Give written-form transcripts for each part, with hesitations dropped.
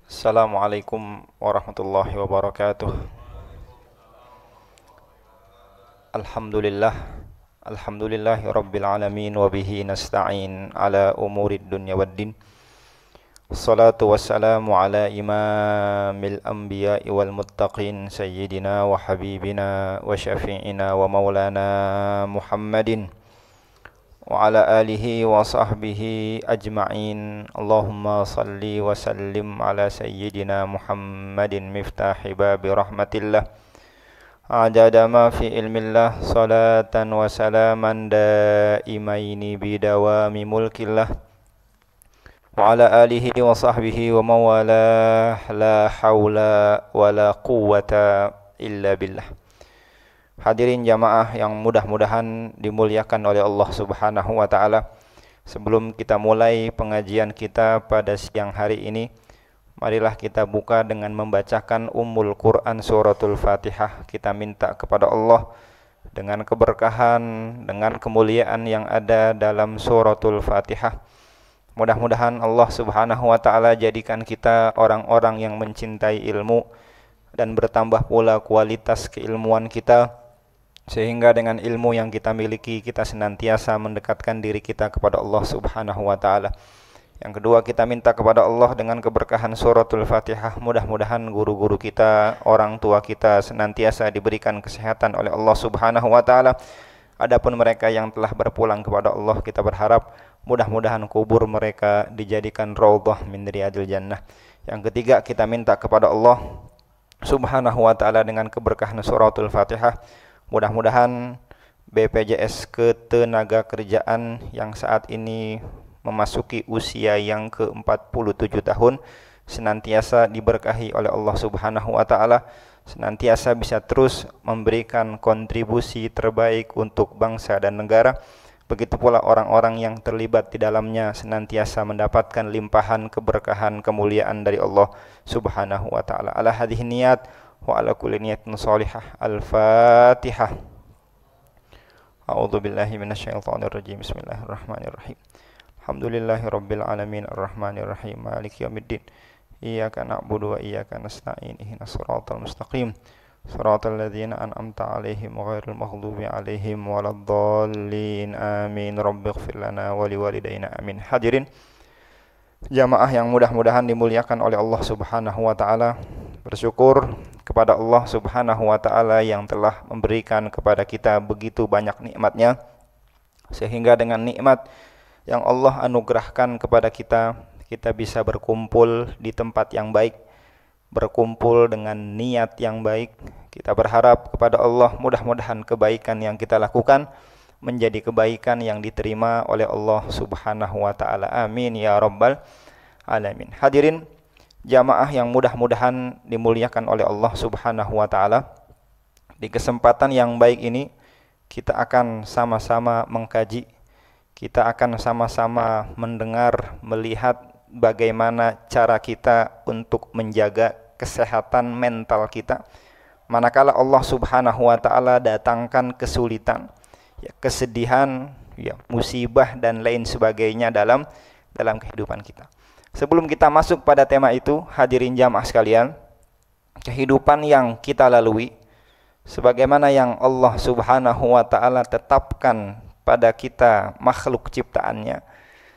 Assalamualaikum warahmatullahi wabarakatuh. Alhamdulillah. Alhamdulillahi rabbil alamin wa bihi nasta'in ala umurid dunya waddin. Salatu wassalamu ala imamil anbiya'i wal muttaqin sayyidina wa habibina wa syafi'ina wa maulana Muhammadin wa ala alihi wa sahbihi ajma'in. Allahumma salli wa sallim ala sayyidina Muhammadin miftahi babi rahmatillah adada ma fi ilmillah salatan wa salaman daimaini bidawami mulkillah wa ala alihi wa sahbihi wa mawalah la hawla wa la quwwata illa billah. Hadirin jamaah yang mudah-mudahan dimuliakan oleh Allah Subhanahu wa taala. Sebelum kita mulai pengajian kita pada siang hari ini, marilah kita buka dengan membacakan Ummul Quran suratul Fatihah. Kita minta kepada Allah dengan keberkahan, dengan kemuliaan yang ada dalam suratul Fatihah. Mudah-mudahan Allah Subhanahu wa taala jadikan kita orang-orang yang mencintai ilmu dan bertambah pula kualitas keilmuan kita, sehingga dengan ilmu yang kita miliki kita senantiasa mendekatkan diri kita kepada Allah Subhanahu wa taala. Yang kedua, kita minta kepada Allah dengan keberkahan suratul Fatihah, mudah-mudahan guru-guru kita, orang tua kita senantiasa diberikan kesehatan oleh Allah Subhanahu wa taala. Adapun mereka yang telah berpulang kepada Allah, kita berharap mudah-mudahan kubur mereka dijadikan raudhah min riyadil jannah. Yang ketiga, kita minta kepada Allah Subhanahu wa taala dengan keberkahan suratul Fatihah, mudah-mudahan BPJS Ketenagakerjaan yang saat ini memasuki usia yang ke-47 tahun senantiasa diberkahi oleh Allah Subhanahu wa taala, senantiasa bisa terus memberikan kontribusi terbaik untuk bangsa dan negara. Begitu pula orang-orang yang terlibat di dalamnya senantiasa mendapatkan limpahan keberkahan kemuliaan dari Allah Subhanahu wa taala. Ala hadhihi niyat wa ala kulli niyatin shalihah. Al-Fatihah. A'udzu billahi minasyaitonir rajim. Bismillahirrahmanirrahim. Alhamdulillahirabbil alamin arrahmanir rahim maliki yaumiddin. Iyyaka na'budu wa iyyaka nasta'in. Ihdinas siratal mustaqim. Siratal ladzina an'amta 'alaihim ghairil maghdubi 'alaihim waladdallin. Amin. Rabbighfir lana wa liwalidayna. Amin. Hadirin jamaah yang mudah-mudahan dimuliakan oleh Allah Subhanahu wa taala, bersyukur kepada Allah Subhanahu wa taala yang telah memberikan kepada kita begitu banyak nikmatnya, sehingga dengan nikmat yang Allah anugerahkan kepada kita, kita bisa berkumpul di tempat yang baik, berkumpul dengan niat yang baik. Kita berharap kepada Allah mudah-mudahan kebaikan yang kita lakukan menjadi kebaikan yang diterima oleh Allah Subhanahu wa taala. Amin ya rabbal alamin. Hadirin jamaah yang mudah-mudahan dimuliakan oleh Allah Subhanahu wa taala, di kesempatan yang baik ini kita akan sama-sama mengkaji, kita akan sama-sama mendengar, melihat bagaimana cara kita untuk menjaga kesehatan mental kita manakala Allah Subhanahu wa taala datangkan kesulitan, ya, kesedihan, ya, musibah dan lain sebagainya dalam kehidupan kita. Sebelum kita masuk pada tema itu, hadirin jamaah sekalian, kehidupan yang kita lalui sebagaimana yang Allah Subhanahu wa taala tetapkan pada kita makhluk ciptaannya,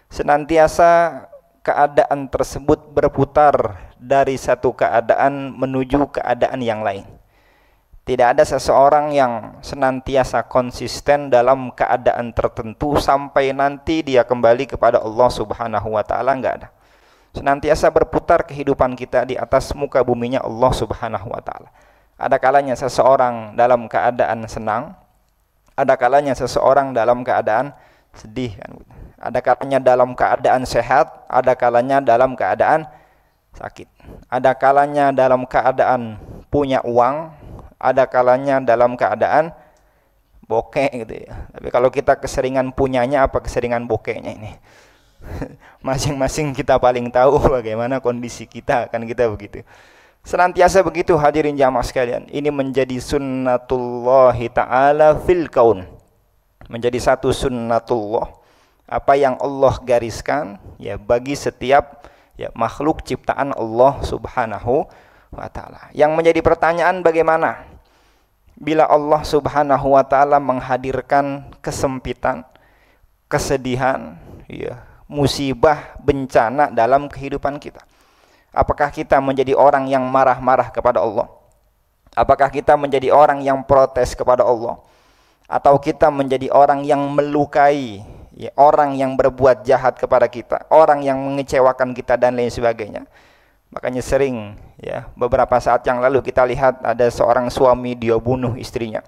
senantiasa keadaan tersebut berputar dari satu keadaan menuju keadaan yang lain. Tidak ada seseorang yang senantiasa konsisten dalam keadaan tertentu sampai nanti dia kembali kepada Allah Subhanahu wa taala, enggak ada. Senantiasa berputar kehidupan kita di atas muka buminya Allah Subhanahu wa taala. Ada kalanya seseorang dalam keadaan senang, ada kalanya seseorang dalam keadaan sedih, kan? Ada kalanya dalam keadaan sehat, ada kalanya dalam keadaan sakit. Ada kalanya dalam keadaan punya uang, ada kalanya dalam keadaan bokeh gitu ya. Tapi kalau kita keseringan punyanya apa keseringan bokehnya ini? Masing-masing kita paling tahu bagaimana kondisi kita, kan kita begitu. Senantiasa begitu hadirin jamaah sekalian. Ini menjadi sunnatullahi ta'ala fil kaun. Menjadi satu sunnatullah, apa yang Allah gariskan ya bagi setiap ya makhluk ciptaan Allah Subhanahu wa taala. Yang menjadi pertanyaan, bagaimana bila Allah Subhanahu wa taala menghadirkan kesempitan, kesedihan, ya, musibah, bencana dalam kehidupan kita? Apakah kita menjadi orang yang marah-marah kepada Allah? Apakah kita menjadi orang yang protes kepada Allah? Atau kita menjadi orang yang melukai, ya, orang yang berbuat jahat kepada kita, orang yang mengecewakan kita dan lain sebagainya? Makanya sering, ya, beberapa saat yang lalu kita lihat ada seorang suami dia bunuh istrinya,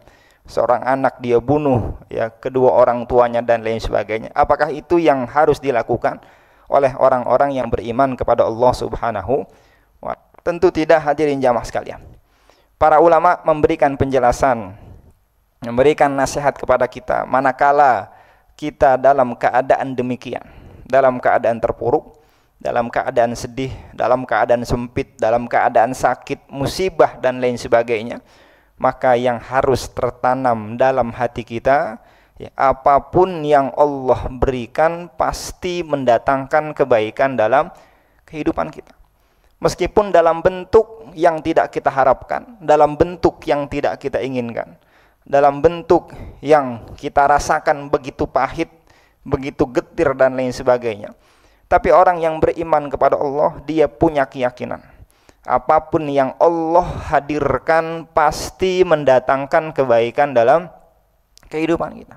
seorang anak dia bunuh, ya, kedua orang tuanya dan lain sebagainya. Apakah itu yang harus dilakukan oleh orang-orang yang beriman kepada Allah Subhanahu wa ta'ala? Tentu tidak, hadirin jamaah sekalian. Para ulama memberikan penjelasan, memberikan nasihat kepada kita manakala kita dalam keadaan demikian, dalam keadaan terpuruk, dalam keadaan sedih, dalam keadaan sempit, dalam keadaan sakit, musibah dan lain sebagainya. Maka yang harus tertanam dalam hati kita, ya, apapun yang Allah berikan pasti mendatangkan kebaikan dalam kehidupan kita. Meskipun dalam bentuk yang tidak kita harapkan, dalam bentuk yang tidak kita inginkan, dalam bentuk yang kita rasakan begitu pahit, begitu getir dan lain sebagainya. Tapi orang yang beriman kepada Allah, dia punya keyakinan apapun yang Allah hadirkan pasti mendatangkan kebaikan dalam kehidupan kita.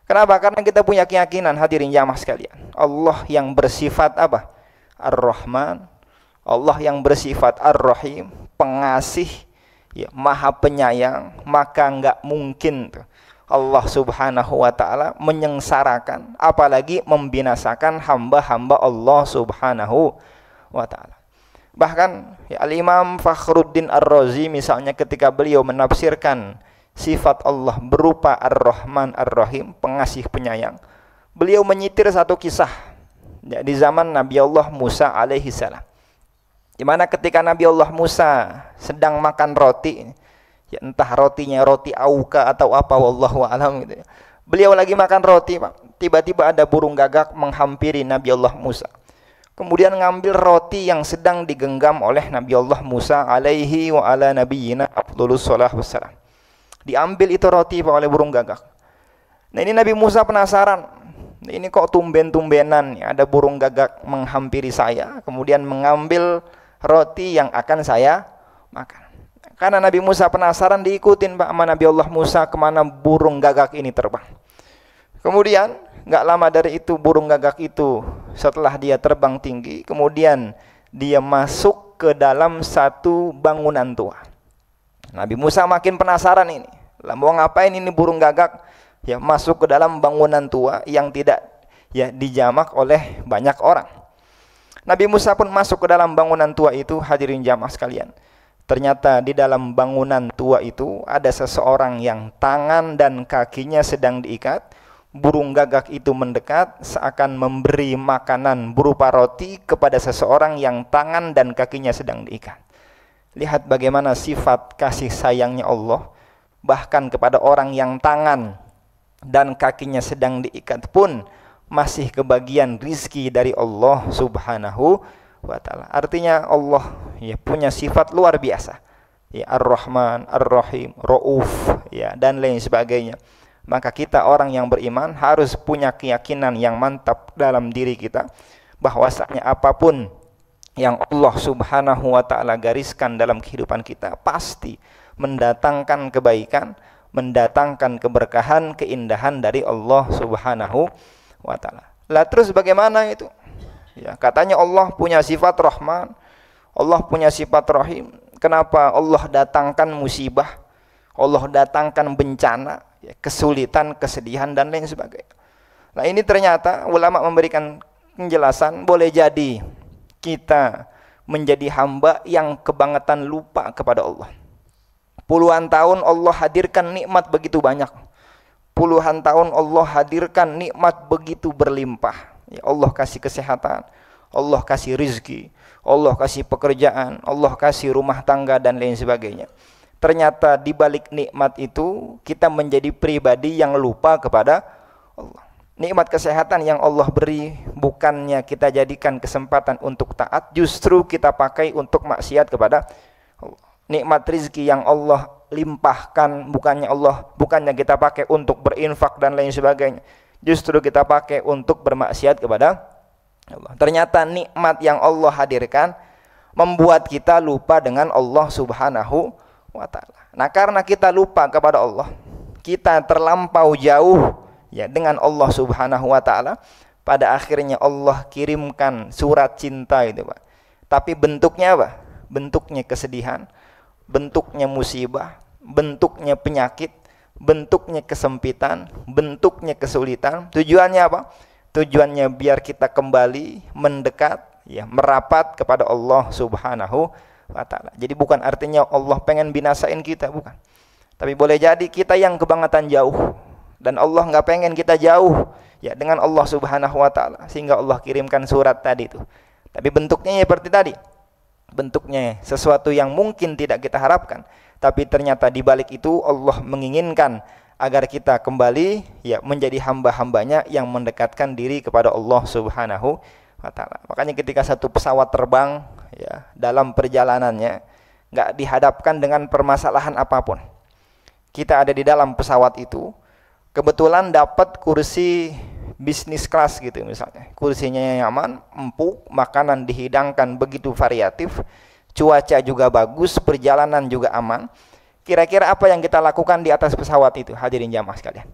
Kenapa? Karena kita punya keyakinan, hadirin jamaah sekalian, Allah yang bersifat apa? Ar-Rahman, Allah yang bersifat Ar-Rahim, pengasih, ya, maha penyayang. Maka enggak mungkin tuh Allah Subhanahu wa ta'ala menyengsarakan, apalagi membinasakan hamba-hamba Allah Subhanahu wa ta'ala. Bahkan, ya, Al-Imam Fakhruddin Ar-Razi misalnya ketika beliau menafsirkan sifat Allah berupa Ar-Rahman Ar-Rahim, pengasih penyayang, beliau menyitir satu kisah, ya, di zaman Nabi Allah Musa alaihi salam, di mana ketika Nabi Allah Musa sedang makan roti, ya, entah rotinya roti auka atau apa, wallahu a'lam gitu ya. Beliau lagi makan roti, Pak. Tiba-tiba ada burung gagak menghampiri Nabi Allah Musa. Kemudian ngambil roti yang sedang digenggam oleh Nabi Allah Musa alaihi wa ala nabiyyina afdhalus shalah wassalam. Diambil itu roti, Pak, oleh burung gagak. Nah, ini Nabi Musa penasaran. Ini kok tumben-tumbenan ya, ada burung gagak menghampiri saya, kemudian mengambil roti yang akan saya makan. Karena Nabi Musa penasaran, diikutin, Pak, sama Nabi Allah Musa kemana burung gagak ini terbang. Kemudian nggak lama dari itu burung gagak itu setelah dia terbang tinggi, kemudian dia masuk ke dalam satu bangunan tua. Nabi Musa makin penasaran ini. Lah mau ngapain ini burung gagak ya masuk ke dalam bangunan tua yang tidak ya dijamak oleh banyak orang. Nabi Musa pun masuk ke dalam bangunan tua itu, hadirin jamaah sekalian. Ternyata di dalam bangunan tua itu ada seseorang yang tangan dan kakinya sedang diikat. Burung gagak itu mendekat seakan memberi makanan berupa roti kepada seseorang yang tangan dan kakinya sedang diikat. Lihat bagaimana sifat kasih sayangnya Allah. Bahkan kepada orang yang tangan dan kakinya sedang diikat pun masih kebagian rizki dari Allah Subhanahu wa ta'ala. Artinya Allah ya punya sifat luar biasa. Ya, Ar-Rahman, Ar-Rahim, Ra'uf ya dan lain sebagainya. Maka kita orang yang beriman harus punya keyakinan yang mantap dalam diri kita bahwasanya apapun yang Allah Subhanahu wa ta'ala gariskan dalam kehidupan kita pasti mendatangkan kebaikan, mendatangkan keberkahan, keindahan dari Allah Subhanahu wa ta'ala. Lah terus bagaimana itu? Ya, katanya Allah punya sifat Rahman, Allah punya sifat Rahim. Kenapa Allah datangkan musibah, Allah datangkan bencana, ya, kesulitan, kesedihan dan lain sebagainya. Nah, ini ternyata ulama memberikan penjelasan, boleh jadi kita menjadi hamba yang kebangetan lupa kepada Allah. Puluhan tahun Allah hadirkan nikmat begitu banyak. Puluhan tahun Allah hadirkan nikmat begitu berlimpah. Ya, Allah kasih kesehatan, Allah kasih rizki, Allah kasih pekerjaan, Allah kasih rumah tangga dan lain sebagainya. Ternyata di balik nikmat itu kita menjadi pribadi yang lupa kepada Allah. Nikmat kesehatan yang Allah beri bukannya kita jadikan kesempatan untuk taat, justru kita pakai untuk maksiat kepada Allah. Nikmat rizki yang Allah limpahkan bukannya kita pakai untuk berinfak dan lain sebagainya, justru kita pakai untuk bermaksiat kepada Allah. Ternyata nikmat yang Allah hadirkan membuat kita lupa dengan Allah Subhanahu wa ta'ala. Nah, karena kita lupa kepada Allah, kita terlampau jauh ya dengan Allah Subhanahu wa ta'ala, pada akhirnya Allah kirimkan surat cinta itu, Pak. Tapi bentuknya apa? Bentuknya kesedihan, bentuknya musibah, bentuknya penyakit, bentuknya kesempitan, bentuknya kesulitan. Tujuannya apa? Tujuannya biar kita kembali mendekat ya, merapat kepada Allah Subhanahu wa ta'ala. Jadi bukan artinya Allah pengen binasain kita, bukan. Tapi boleh jadi kita yang kebangetan jauh dan Allah nggak pengen kita jauh ya dengan Allah Subhanahu wa ta'ala, sehingga Allah kirimkan surat tadi itu. Tapi bentuknya seperti tadi. Bentuknya sesuatu yang mungkin tidak kita harapkan, tapi ternyata di balik itu Allah menginginkan agar kita kembali ya menjadi hamba-hambanya yang mendekatkan diri kepada Allah Subhanahu wa ta'ala. Makanya ketika satu pesawat terbang ya, dalam perjalanannya nggak dihadapkan dengan permasalahan apapun. Kita ada di dalam pesawat itu, kebetulan dapat kursi bisnis kelas gitu misalnya, kursinya nyaman, empuk, makanan dihidangkan begitu variatif, cuaca juga bagus, perjalanan juga aman. Kira-kira apa yang kita lakukan di atas pesawat itu, hadirin jamaah sekalian?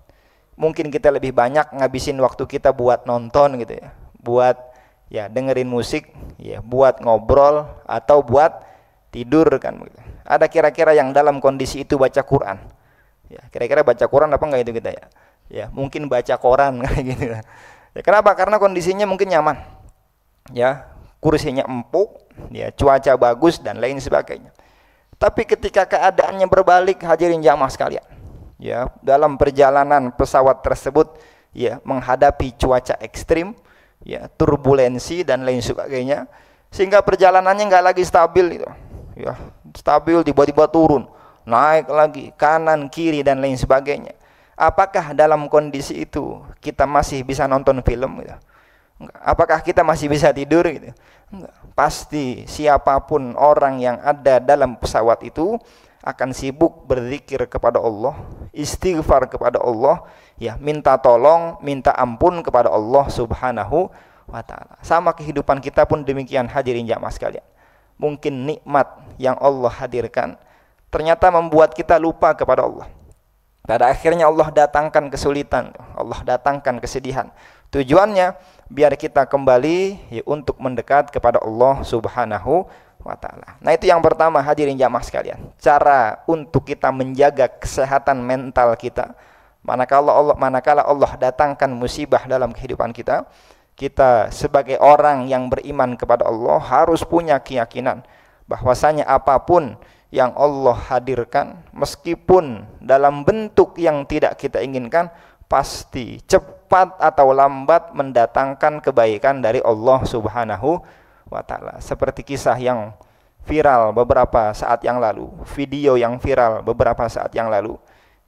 Mungkin kita lebih banyak ngabisin waktu kita buat nonton gitu ya, buat ya dengerin musik, ya buat ngobrol, atau buat tidur kan. Ada kira-kira yang dalam kondisi itu baca Quran? Ya, kira-kira baca Quran apa enggak itu kita ya? Ya, mungkin baca koran kayak gitu. Ya, kenapa? Karena kondisinya mungkin nyaman. Ya, kursinya empuk, ya, cuaca bagus dan lain sebagainya. Tapi ketika keadaannya berbalik, hadirin jamaah sekalian, ya, dalam perjalanan pesawat tersebut ya menghadapi cuaca ekstrim, ya, turbulensi dan lain sebagainya, sehingga perjalanannya nggak lagi stabil gitu. Ya, stabil tiba-tiba turun, naik lagi, kanan, kiri dan lain sebagainya. Apakah dalam kondisi itu kita masih bisa nonton film gitu? Enggak. Apakah kita masih bisa tidur gitu? Enggak. Pasti siapapun orang yang ada dalam pesawat itu akan sibuk berzikir kepada Allah, istighfar kepada Allah, ya, minta tolong, minta ampun kepada Allah Subhanahu wa ta'ala. Sama kehidupan kita pun demikian, hadirin jamaah sekalian. Mungkin nikmat yang Allah hadirkan ternyata membuat kita lupa kepada Allah. Pada akhirnya Allah datangkan kesulitan, Allah datangkan kesedihan. Tujuannya biar kita kembali ya, untuk mendekat kepada Allah Subhanahu wa ta'ala. Nah, itu yang pertama, hadirin jamaah sekalian. Cara untuk kita menjaga kesehatan mental kita. Manakala Allah datangkan musibah dalam kehidupan kita, kita sebagai orang yang beriman kepada Allah harus punya keyakinan bahwasanya apapun yang Allah hadirkan, meskipun dalam bentuk yang tidak kita inginkan, pasti cepat atau lambat mendatangkan kebaikan dari Allah Subhanahu wa ta'ala. Seperti kisah yang viral beberapa saat yang lalu, video yang viral beberapa saat yang lalu,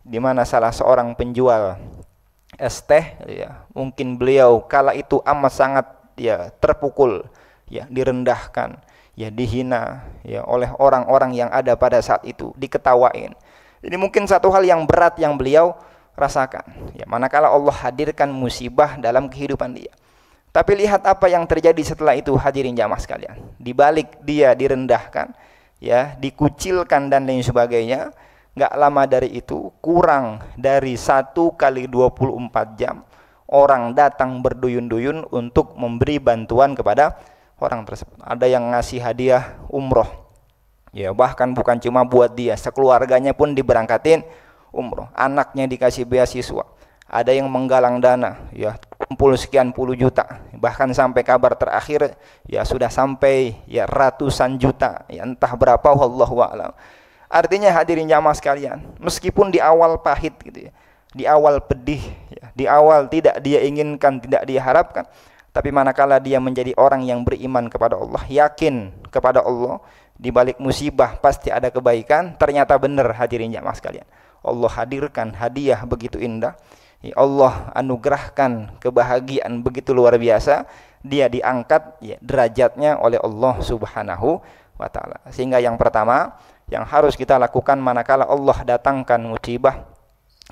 di mana salah seorang penjual es teh ya, mungkin beliau kala itu amat sangat ya terpukul, ya direndahkan, ya dihina ya oleh orang-orang yang ada pada saat itu, diketawain. Ini mungkin satu hal yang berat yang beliau rasakan ya, manakala Allah hadirkan musibah dalam kehidupan dia. Tapi lihat apa yang terjadi setelah itu, hadirin jamaah sekalian. Di balik dia direndahkan, ya, dikucilkan dan lain sebagainya, enggak lama dari itu, kurang dari 1 kali 24 jam orang datang berduyun-duyun untuk memberi bantuan kepada orang tersebut. Ada yang ngasih hadiah umroh, ya, bahkan bukan cuma buat dia, sekeluarganya pun diberangkatin umroh. Anaknya dikasih beasiswa. Ada yang menggalang dana, ya, kumpul sekian puluh juta, bahkan sampai kabar terakhir ya sudah sampai ya ratusan juta, ya entah berapa, wallahu a'lam. Artinya hadirin jamaah sekalian, meskipun di awal pahit gitu ya, di awal pedih ya, di awal tidak dia inginkan, tidak dia harapkan, tapi manakala dia menjadi orang yang beriman kepada Allah, yakin kepada Allah, di balik musibah pasti ada kebaikan. Ternyata benar, hadirin jamaah sekalian, Allah hadirkan hadiah begitu indah, Allah anugerahkan kebahagiaan begitu luar biasa, dia diangkat derajatnya oleh Allah Subhanahu wa taala. Sehingga yang pertama yang harus kita lakukan manakala Allah datangkan musibah,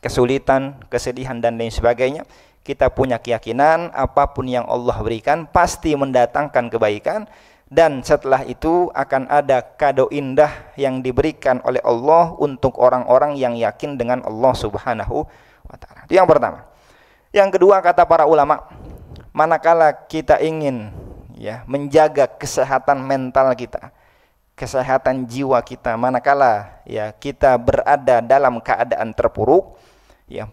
kesulitan, kesedihan dan lain sebagainya, kita punya keyakinan apapun yang Allah berikan pasti mendatangkan kebaikan, dan setelah itu akan ada kado indah yang diberikan oleh Allah untuk orang-orang yang yakin dengan Allah Subhanahu wa taala. Itu yang pertama. Yang kedua, kata para ulama, manakala kita ingin menjaga kesehatan mental kita, kesehatan jiwa kita, manakala kita berada dalam keadaan terpuruk,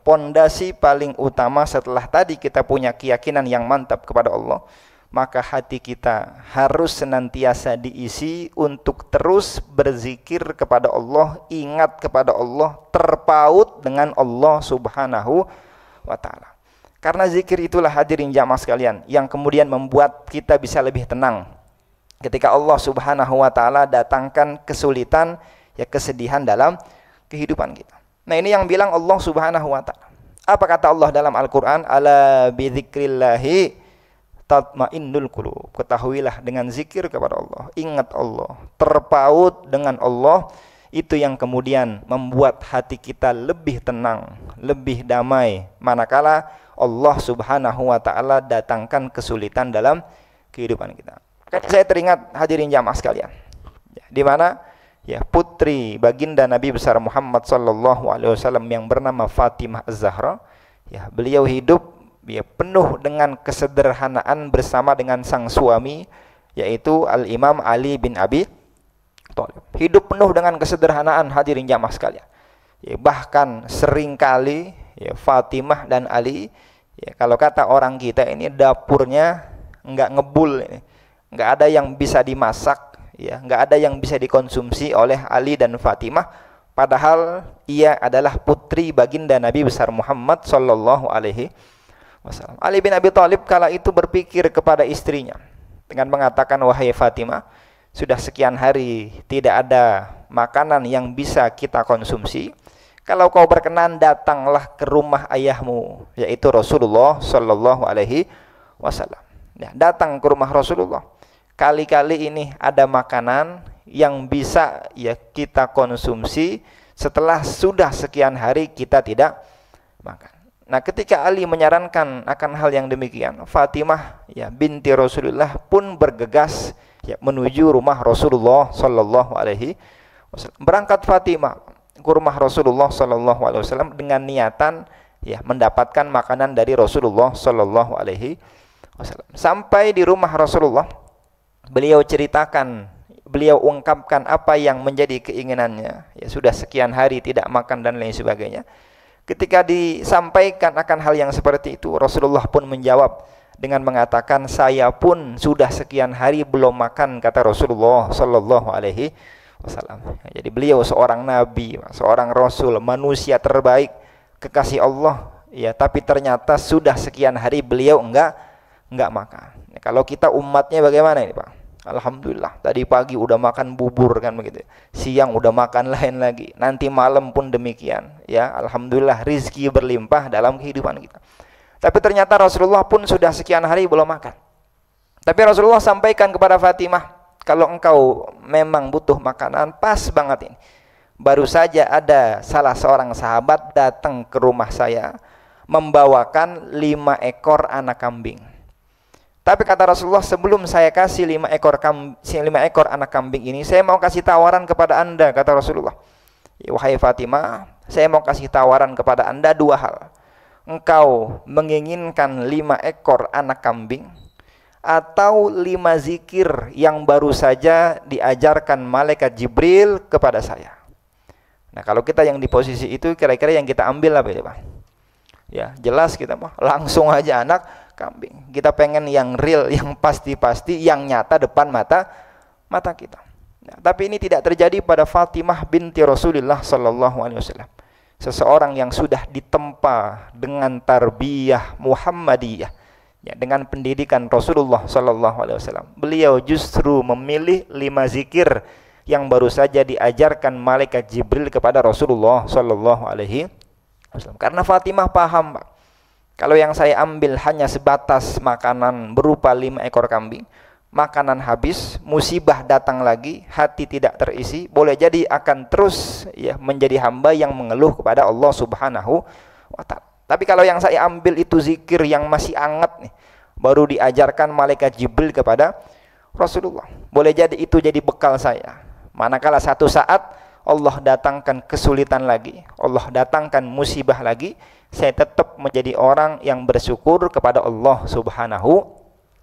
pondasi paling utama setelah tadi kita punya keyakinan yang mantap kepada Allah, maka hati kita harus senantiasa diisi untuk terus berzikir kepada Allah, ingat kepada Allah, terpaut dengan Allah Subhanahu wa taala. Karena zikir itulah, hadirin jamaah sekalian, yang kemudian membuat kita bisa lebih tenang ketika Allah Subhanahu wa taala datangkan kesulitan, kesedihan dalam kehidupan kita. Nah, ini yang bilang Allah Subhanahu wa taala. Apa kata Allah dalam Al-Qur'an? Ala bidzikrillahi tatmainnul qulub. Ketahuilah, dengan zikir kepada Allah, ingat Allah, terpaut dengan Allah, itu yang kemudian membuat hati kita lebih tenang, lebih damai manakala Allah Subhanahu wa taala datangkan kesulitan dalam kehidupan kita. Saya teringat, hadirin jamaah sekalian, di mana putri baginda Nabi besar Muhammad sallallahu alaihi wasallam yang bernama Fatimah Az-Zahra, beliau hidup penuh dengan kesederhanaan bersama dengan sang suami, yaitu Al-Imam Ali bin Abi Thalib. Hidup penuh dengan kesederhanaan, hadirin jamaah sekalian. Bahkan seringkali Fatimah dan Ali, kalau kata orang kita ini, dapurnya enggak ngebul ini. Enggak ada yang bisa dimasak, enggak ada yang bisa dikonsumsi oleh Ali dan Fatimah, padahal ia adalah putri baginda Nabi besar Muhammad sallallahu alaihi wasallam. Ali bin Abi Thalib kala itu berpikir kepada istrinya dengan mengatakan, wahai Fatimah, sudah sekian hari tidak ada makanan yang bisa kita konsumsi. Kalau kau berkenan, datanglah ke rumah ayahmu, yaitu Rasulullah sallallahu alaihi wasallam. Datang ke rumah Rasulullah. Kali-kali ini ada makanan yang bisa kita konsumsi setelah sudah sekian hari kita tidak makan. Nah, ketika Ali menyarankan akan hal yang demikian, Fatimah binti Rasulullah pun bergegas menuju rumah Rasulullah sallallahu alaihi wasallam. Berangkat Fatimah ke rumah Rasulullah sallallahu alaihi wasallam dengan niatan mendapatkan makanan dari Rasulullah sallallahu alaihi wasallam. Sampai di rumah Rasulullah, beliau ceritakan, beliau ungkapkan apa yang menjadi keinginannya. Sudah sekian hari tidak makan dan lain sebagainya. Ketika disampaikan akan hal yang seperti itu, Rasulullah pun menjawab dengan mengatakan, saya pun sudah sekian hari belum makan, kata Rasulullah sallallahu alaihi wasallam. Jadi beliau seorang nabi, seorang rasul, manusia terbaik, kekasih Allah, tapi ternyata sudah sekian hari beliau enggak makan. Kalau kita umatnya bagaimana ini, Pak? Alhamdulillah, tadi pagi udah makan bubur kan begitu. Siang udah makan lain lagi. Nanti malam pun demikian. Alhamdulillah, rizki berlimpah dalam kehidupan kita. Tapi ternyata Rasulullah pun sudah sekian hari belum makan. Tapi Rasulullah sampaikan kepada Fatimah, kalau engkau memang butuh makanan, pas banget ini. Baru saja ada salah seorang sahabat datang ke rumah saya membawakan 5 ekor anak kambing. Tapi kata Rasulullah, sebelum saya kasih 5 ekor anak kambing ini, saya mau kasih tawaran kepada anda, kata Rasulullah. Wahai Fatimah, saya mau kasih tawaran kepada anda 2 hal. Engkau menginginkan 5 ekor anak kambing, atau 5 zikir yang baru saja diajarkan malaikat Jibril kepada saya. Nah, kalau kita yang di posisi itu, kira-kira yang kita ambil apa ya, Pak? Jelas kita mah langsung aja anak kambing. Kita pengen yang real, yang pasti-pasti, yang nyata depan mata kita. Nah, tapi ini tidak terjadi pada Fatimah binti Rasulullah sallallahu alaihi wasallam. Seseorang yang sudah ditempa dengan tarbiyah Muhammadiyah, dengan pendidikan Rasulullah sallallahu alaihi wasallam. Beliau justru memilih 5 zikir yang baru saja diajarkan malaikat Jibril kepada Rasulullah sallallahu alaihi wasallam. Karena Fatimah paham, Pak, Kalau yang saya ambil hanya sebatas makanan berupa 5 ekor kambing, makanan habis, musibah datang lagi, hati tidak terisi, boleh jadi akan terus ya menjadi hamba yang mengeluh kepada Allah Subhanahu wa taala. Tapi kalau yang saya ambil itu zikir yang masih anget nih, baru diajarkan malaikat Jibril kepada Rasulullah, boleh jadi itu jadi bekal saya. Manakala satu saat Allah datangkan kesulitan lagi, Allah datangkan musibah lagi, saya tetap menjadi orang yang bersyukur kepada Allah Subhanahu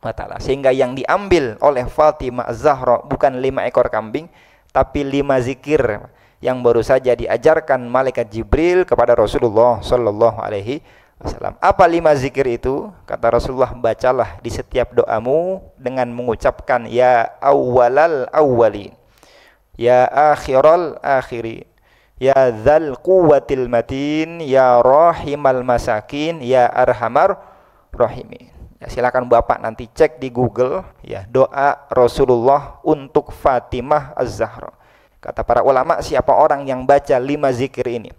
wa taala. Sehingga yang diambil oleh Fatimah Az-Zahra bukan 5 ekor kambing, tapi 5 zikir yang baru saja diajarkan malaikat Jibril kepada Rasulullah sallallahu alaihi wasallam. Apa 5 zikir itu? Kata Rasulullah, bacalah di setiap doamu dengan mengucapkan ya awwalal awwalin, ya akhiral akhirin, ya dzal quwwatil matin, ya rahimal masakin, ya arhamar rahimin. Ya, silakan Bapak nanti cek di Google ya, doa Rasulullah untuk Fatimah Az-Zahra. Kata para ulama, siapa orang yang baca 5 zikir ini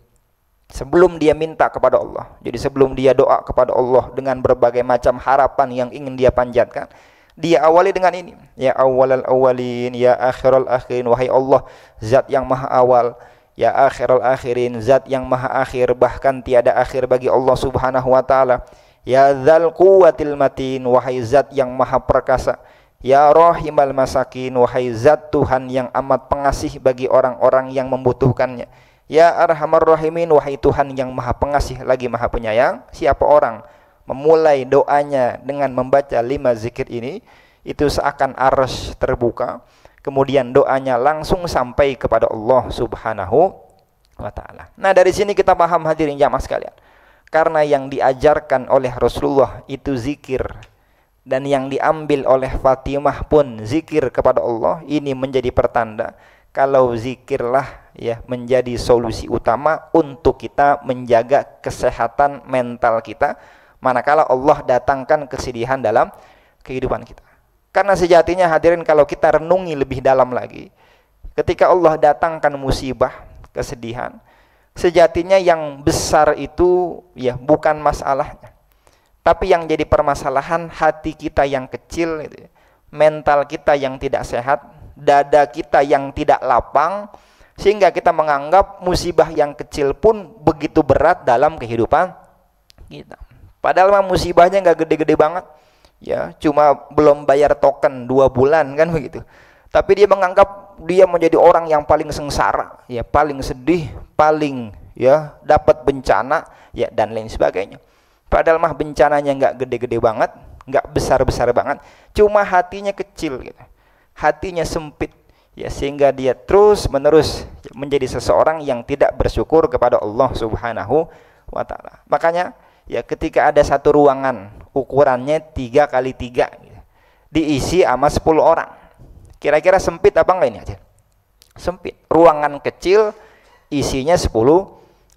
sebelum dia minta kepada Allah, jadi sebelum dia doa kepada Allah dengan berbagai macam harapan yang ingin dia panjatkan, dia awali dengan ini, ya awwalal awwalin, ya akhiral akhirin, wahai Allah zat yang maha awal, ya akhiral akhirin, zat yang maha akhir, bahkan tiada akhir bagi Allah Subhanahu wa taala, ya dzal quwwatil matin, wahai zat yang maha perkasa, ya rahimal masakin, wahai zat Tuhan yang amat pengasih bagi orang-orang yang membutuhkannya, ya arhamar rahimin, wahai Tuhan yang maha pengasih lagi maha penyayang. Siapa orang memulai doanya dengan membaca 5 zikir ini, itu seakan arsy terbuka, kemudian doanya langsung sampai kepada Allah Subhanahu wa taala. Nah, dari sini kita paham hadirin jamaah sekalian, karena yang diajarkan oleh Rasulullah itu zikir, dan yang diambil oleh Fatimah pun zikir kepada Allah, ini menjadi pertanda kalau zikirlah ya menjadi solusi utama untuk kita menjaga kesehatan mental kita manakala Allah datangkan kesedihan dalam kehidupan kita. Karena sejatinya hadirin, kalau kita renungi lebih dalam lagi, ketika Allah datangkan musibah, kesedihan, sejatinya yang besar itu ya bukan masalahnya, tapi yang jadi permasalahan hati kita yang kecil gitu ya, mental kita yang tidak sehat, dada kita yang tidak lapang, sehingga kita menganggap musibah yang kecil pun begitu berat dalam kehidupan kita. Padahal musibahnya nggak gede-gede banget, ya cuma belum bayar token 2 bulan kan begitu. Tapi dia menganggap dia menjadi orang yang paling sengsara, ya paling sedih, paling ya dapat bencana, ya dan lain sebagainya. Padahal mah bencananya nggak gede-gede banget, nggak besar-besar banget, cuma hatinya kecil gitu, hatinya sempit, ya sehingga dia terus-menerus menjadi seseorang yang tidak bersyukur kepada Allah Subhanahu wa taala. Makanya ya ketika ada satu ruangan ukurannya 3 kali 3 gitu, diisi sama 10 orang, kira-kira sempit apa enggak ini aja? Sempit. Ruangan kecil isinya 10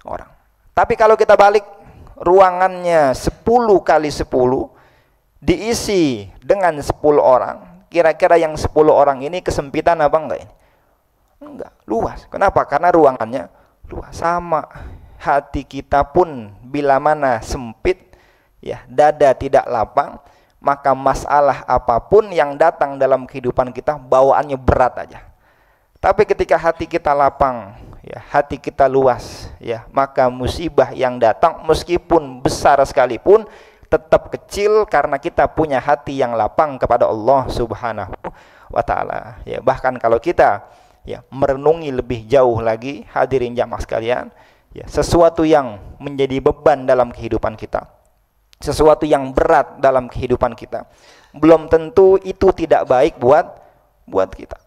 orang. Tapi kalau kita balik, ruangannya 10 kali 10 diisi dengan 10 orang, kira-kira yang 10 orang ini kesempitan apa enggak ini? Enggak, luas. Kenapa? Karena ruangannya luas. Sama hati kita pun bila mana sempit, ya dada tidak lapang, maka masalah apapun yang datang dalam kehidupan kita bawaannya berat aja. Tapi ketika hati kita lapang, ya hati kita luas, ya maka musibah yang datang meskipun besar sekalipun tetap kecil karena kita punya hati yang lapang kepada Allah Subhanahu wa taala. Ya bahkan kalau kita ya merenungi lebih jauh lagi hadirin jamaah sekalian, ya sesuatu yang menjadi beban dalam kehidupan kita, sesuatu yang berat dalam kehidupan kita, belum tentu itu tidak baik buat kita.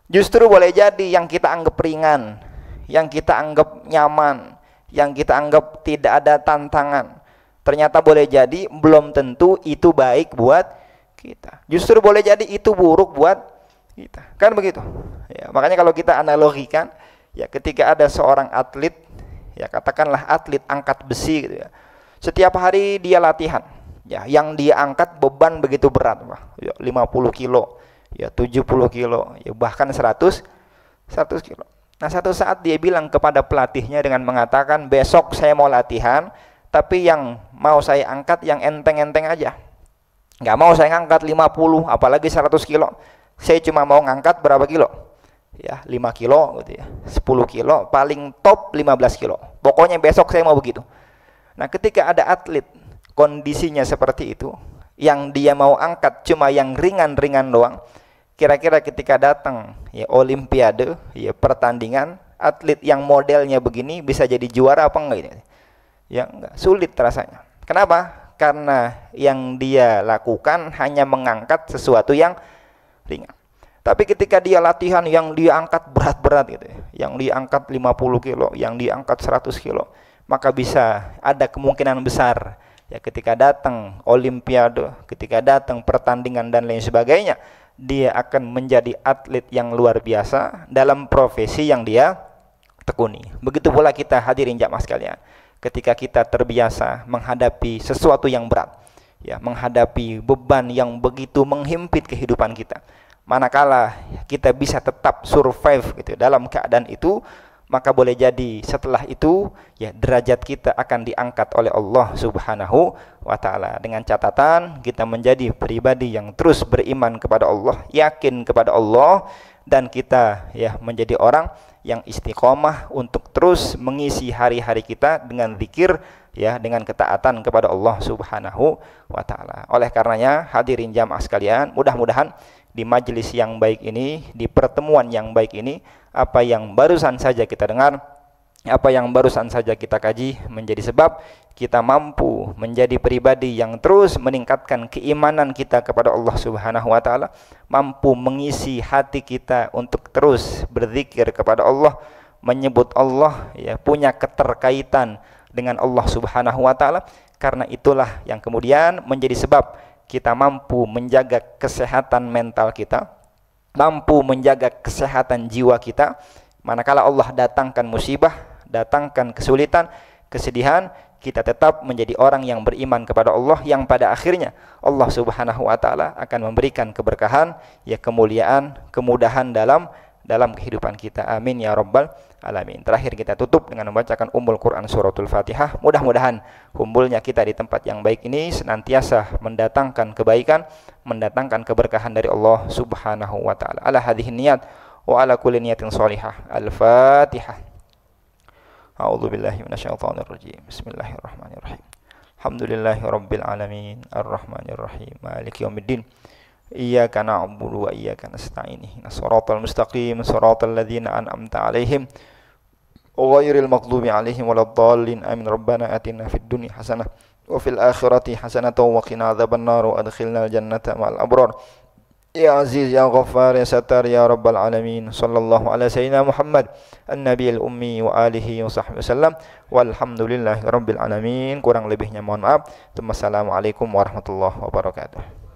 Justru boleh jadi yang kita anggap ringan, yang kita anggap nyaman, yang kita anggap tidak ada tantangan, ternyata boleh jadi belum tentu itu baik buat kita. Justru boleh jadi itu buruk buat kita. Kan begitu? Ya, makanya kalau kita analogikan, ya ketika ada seorang atlet, ya katakanlah atlet angkat besi gitu ya. Setiap hari dia latihan. Ya, yang dia angkat beban begitu berat, ya 50 kilo, ya 70 kilo, ya bahkan 100 kilo. Nah, satu saat dia bilang kepada pelatihnya dengan mengatakan, besok saya mau latihan, tapi yang mau saya angkat yang enteng-enteng aja. Nggak mau saya ngangkat 50, apalagi 100 kilo. Saya cuma mau ngangkat berapa kilo? Ya, 5 kilo gitu ya. 10 kilo, paling top 15 kilo. Pokoknya besok saya mau begitu. Nah, ketika ada atlet kondisinya seperti itu, yang dia mau angkat cuma yang ringan-ringan doang, kira-kira ketika datang ya olimpiade, ya pertandingan, atlet yang modelnya begini bisa jadi juara apa enggak ini? Ya enggak, sulit rasanya. Kenapa? Karena yang dia lakukan hanya mengangkat sesuatu yang ringan. Tapi ketika dia latihan yang dia angkat berat-berat gitu ya, yang dia angkat 50 kilo, yang dia angkat 100 kilo, maka bisa ada kemungkinan besar ya ketika datang olimpiade, ketika datang pertandingan dan lain sebagainya, dia akan menjadi atlet yang luar biasa dalam profesi yang dia tekuni. Begitu pula kita hadirin jamaah sekalian, ketika kita terbiasa menghadapi sesuatu yang berat, ya, menghadapi beban yang begitu menghimpit kehidupan kita, manakala kita bisa tetap survive gitu dalam keadaan itu, maka boleh jadi setelah itu ya derajat kita akan diangkat oleh Allah Subhanahu wa taala, dengan catatan kita menjadi pribadi yang terus beriman kepada Allah, yakin kepada Allah, dan kita ya menjadi orang yang istiqomah untuk terus mengisi hari-hari kita dengan zikir, ya, dengan ketaatan kepada Allah Subhanahu wa taala. Oleh karenanya hadirin jamaah sekalian, mudah-mudahan di majelis yang baik ini, di pertemuan yang baik ini, apa yang barusan saja kita dengar, apa yang barusan saja kita kaji menjadi sebab kita mampu menjadi pribadi yang terus meningkatkan keimanan kita kepada Allah Subhanahu wa taala, mampu mengisi hati kita untuk terus berzikir kepada Allah, menyebut Allah, ya, punya keterkaitan dengan Allah Subhanahu wa taala. Karena itulah yang kemudian menjadi sebab kita mampu menjaga kesehatan mental kita, mampu menjaga kesehatan jiwa kita. Manakala Allah datangkan musibah, datangkan kesulitan, kesedihan, kita tetap menjadi orang yang beriman kepada Allah, yang pada akhirnya Allah Subhanahu wa taala akan memberikan keberkahan, ya, kemuliaan, kemudahan dalam kehidupan kita. Amin ya rabbal alamin. Terakhir kita tutup dengan membacakan Ummul Quran suratul Fatihah. Mudah-mudahan kumpulnya kita di tempat yang baik ini senantiasa mendatangkan kebaikan, mendatangkan keberkahan dari Allah Subhanahu wa taala. Ala hadhihi niyat wa ala kulli niyatin shalihah. Al-Fatihah. A'udzu billahi minasyaitonir rajim. Bismillahirrahmanirrahim. Alhamdulillahirabbil alamin, arrahmanir rahim, maliki yaumiddin. Iyyaka na'budu wa iyyaka nasta'in. Ihdinas siratal mustaqim, siratal ladzina an'amta 'alaihim ghairil maghdubi 'alaihim waladdallin. Amin. Rabbana atina fid dunya hasanah wa fil akhirati hasanatan wa qina adzabannar wa adkhilnal jannata ma'al abrar. Ya Aziz ya Ghaffar ya Sattar ya Rabbal alamin. Sallallahu ala sayyidina Muhammad an-nabiyil ummi wa alihi wa sahbihi wasallam. Walhamdulillahi rabbil alamin. Kurang lebihnya mohon maaf. Wassalamualaikum warahmatullahi wabarakatuh.